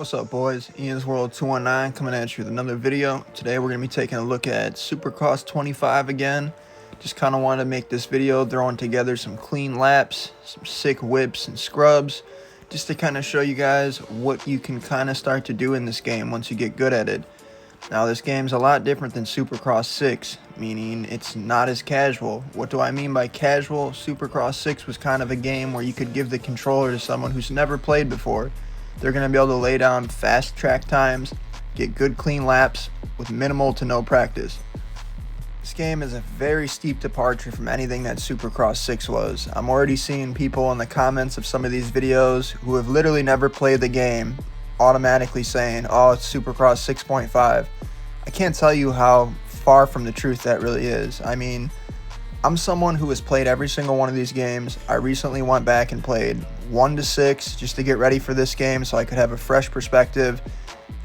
What's up, boys? Ian's World 219 coming at you with another video. Today we're going to be taking a look at Supercross 25 again. Just kind of wanted to make this video throwing together some clean laps, some sick whips and scrubs, just to kind of show you guys what you can kind of start to do in this game once you get good at it. Now, this game's a lot different than Supercross 6, meaning it's not as casual. What do I mean by casual? Supercross 6 was kind of a game where you could give the controller to someone who's never played before. They're going to be able to lay down fast track times, get good clean laps with minimal to no practice. This game is a very steep departure from anything that Supercross 6 was. I'm already seeing people in the comments of some of these videos who have literally never played the game automatically saying, oh, it's Supercross 6.5. I can't tell you how far from the truth that really is. I mean, I'm someone who has played every single one of these games. I recently went back and played 1 to 6 just to get ready for this game so I could have a fresh perspective.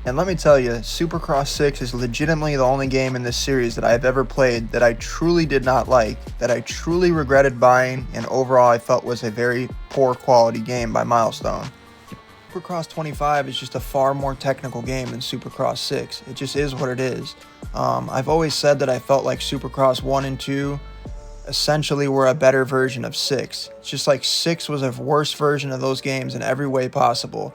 And let me tell you, Supercross 6 is legitimately the only game in this series that I've ever played that I truly did not like, that I truly regretted buying, and overall I felt was a very poor quality game by Milestone. Supercross 25 is just a far more technical game than Supercross 6. It just is what it is. I've always said that I felt like Supercross 1 and 2 essentially were a better version of 6. It's just like 6 was a worse version of those games in every way possible.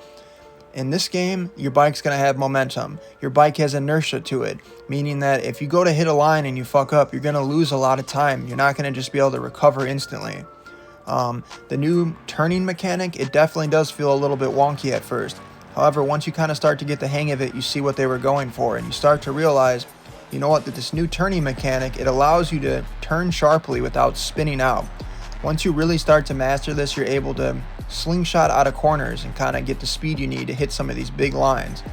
In this game, your bike's going to have momentum. Your bike has inertia to it, meaning that if you go to hit a line and you fuck up, you're going to lose a lot of time. You're not going to just be able to recover instantly. The new turning mechanic, it definitely does feel a little bit wonky at first. However, once you kind of start to get the hang of it, you see what they were going for, and you start to realize, you know what, that this new turning mechanic, it allows you to turn sharply without spinning out. Once you really start to master this, you're able to slingshot out of corners and kind of get the speed you need to hit some of these big lines.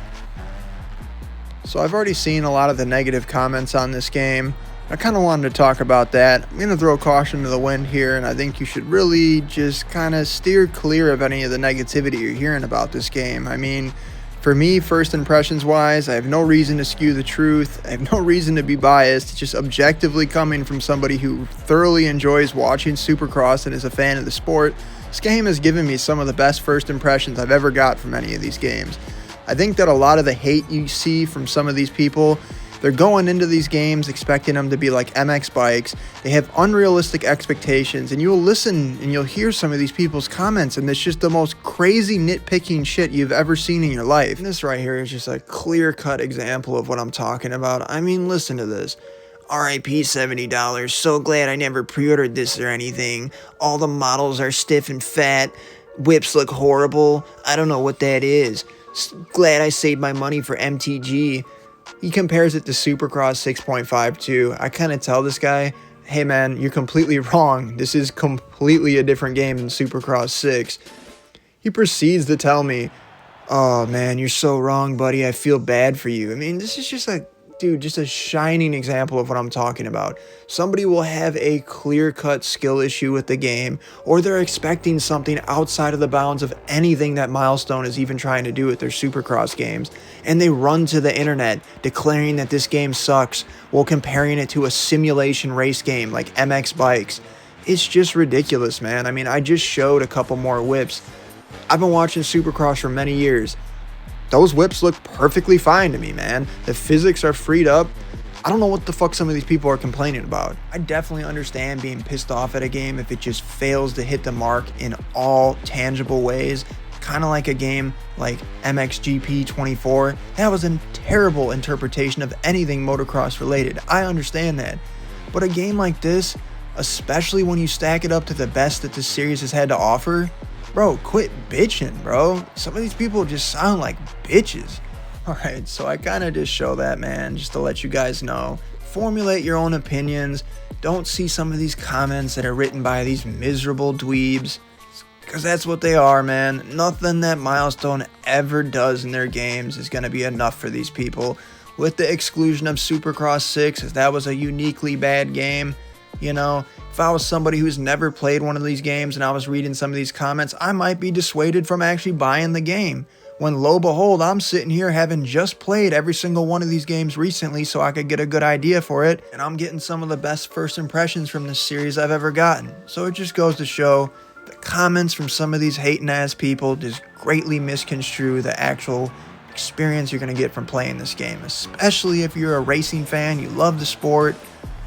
So I've already seen a lot of the negative comments on this game. I kind of wanted to talk about that. I'm going to throw caution to the wind here, and I think you should really just kind of steer clear of any of the negativity you're hearing about this game. I mean, for me, first impressions wise, I have no reason to skew the truth. I have no reason to be biased. It's just objectively coming from somebody who thoroughly enjoys watching Supercross and is a fan of the sport. This game has given me some of the best first impressions I've ever got from any of these games. I think that a lot of the hate you see from some of these people, they're going into these games expecting them to be like MX bikes. They have unrealistic expectations, and you'll listen and you'll hear some of these people's comments, and it's just the most crazy nitpicking shit you've ever seen in your life. And this right here is just a clear-cut example of what I'm talking about. I mean, listen to this. RIP $70. So glad I never pre-ordered this or anything. All the models are stiff and fat. Whips look horrible. I don't know what that is. Glad I saved my money for MTG. He compares it to Supercross 6.5 too. I kind of tell this guy, hey man, you're completely wrong. This is completely a different game than Supercross 6. He proceeds to tell me, oh man, you're so wrong, buddy. I feel bad for you. I mean, this is just just a shining example of what I'm talking about. Somebody will have a clear-cut skill issue with the game, or they're expecting something outside of the bounds of anything that Milestone is even trying to do with their Supercross games, and they run to the internet declaring that this game sucks while comparing it to a simulation race game like MX Bikes. It's just ridiculous, man. I mean, I just showed a couple more whips. I've been watching Supercross for many years. Those whips look perfectly fine to me, man. The physics are freed up. I don't know what the fuck some of these people are complaining about. I definitely understand being pissed off at a game if it just fails to hit the mark in all tangible ways. Kind of like a game like MXGP 24. That was a terrible interpretation of anything motocross related. I understand that. But a game like this, especially when you stack it up to the best that this series has had to offer, bro, quit bitching, bro. Some of these people just sound like bitches. Alright, so I kind of just show that, man, just to let you guys know. Formulate your own opinions. Don't see some of these comments that are written by these miserable dweebs, because that's what they are, man. Nothing that Milestone ever does in their games is going to be enough for these people. With the exclusion of Supercross 6, as that was a uniquely bad game. You know, if I was somebody who's never played one of these games and I was reading some of these comments, I might be dissuaded from actually buying the game. When lo behold, I'm sitting here having just played every single one of these games recently so I could get a good idea for it, and I'm getting some of the best first impressions from this series I've ever gotten. So it just goes to show, the comments from some of these hating ass people just greatly misconstrue the actual experience you're going to get from playing this game, especially if you're a racing fan, you love the sport.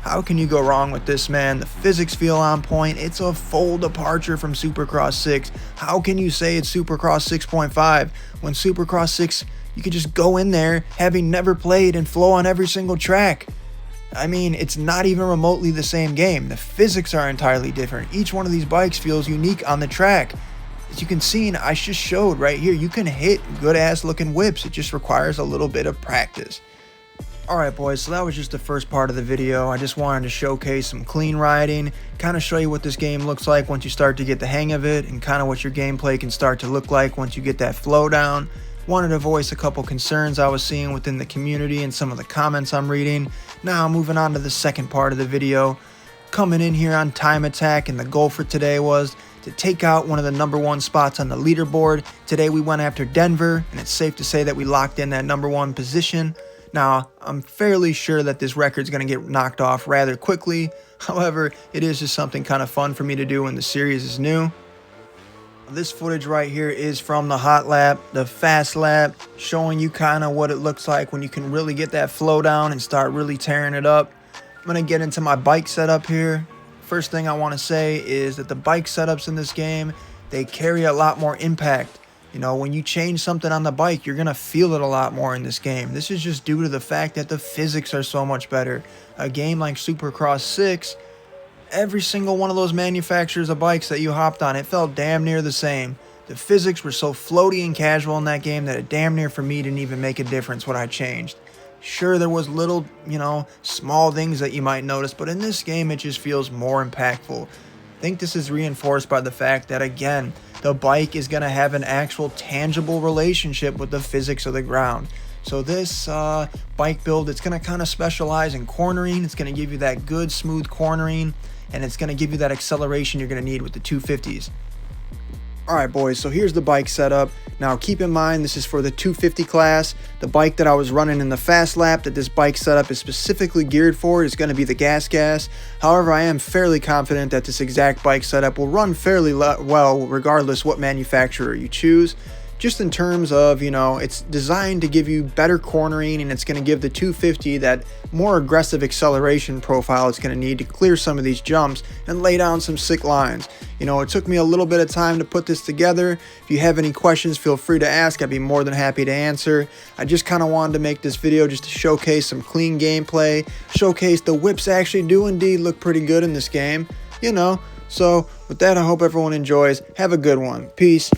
How can you go wrong with this, man? The physics feel on point. It's a full departure from Supercross 6. How can you say it's Supercross 6.5 when Supercross 6, you could just go in there having never played and flow on every single track? I mean, it's not even remotely the same game. The physics are entirely different. Each one of these bikes feels unique on the track. As you can see, and I just showed right here, you can hit good ass looking whips. It just requires a little bit of practice. Alright boys, so that was just the first part of the video. I just wanted to showcase some clean riding, kind of show you what this game looks like once you start to get the hang of it, and kind of what your gameplay can start to look like once you get that flow down. Wanted to voice a couple concerns I was seeing within the community and some of the comments I'm reading. Now moving on to the second part of the video. Coming in here on time attack, and the goal for today was to take out one of the #1 spots on the leaderboard. Today we went after Denver, and it's safe to say that we locked in that #1 position. Now, I'm fairly sure that this record's going to get knocked off rather quickly. However, it is just something kind of fun for me to do when the series is new. This footage right here is from the hot lap, the fast lap, showing you kind of what it looks like when you can really get that flow down and start really tearing it up. I'm going to get into my bike setup here. First thing I want to say is that the bike setups in this game, they carry a lot more impact. You know, when you change something on the bike, you're going to feel it a lot more in this game. This is just due to the fact that the physics are so much better. A game like Supercross 6, every single one of those manufacturers of bikes that you hopped on, it felt damn near the same. The physics were so floaty and casual in that game that it damn near for me didn't even make a difference what I changed. Sure, there was little, small things that you might notice, but in this game, it just feels more impactful. I think this is reinforced by the fact that, again, the bike is going to have an actual tangible relationship with the physics of the ground. So this bike build, it's going to kind of specialize in cornering. It's going to give you that good, smooth cornering, and it's going to give you that acceleration you're going to need with the 250s. Alright boys, so here's the bike setup. Now keep in mind this is for the 250 class. The bike that I was running in the fast lap that this bike setup is specifically geared for is going to be the gas. However, I am fairly confident that this exact bike setup will run fairly well regardless what manufacturer you choose. Just in terms of, it's designed to give you better cornering, and it's going to give the 250 that more aggressive acceleration profile it's going to need to clear some of these jumps and lay down some sick lines. It took me a little bit of time to put this together. If you have any questions, feel free to ask. I'd be more than happy to answer. I just kind of wanted to make this video just to showcase some clean gameplay, showcase the whips actually do indeed look pretty good in this game, So with that, I hope everyone enjoys. Have a good one. Peace.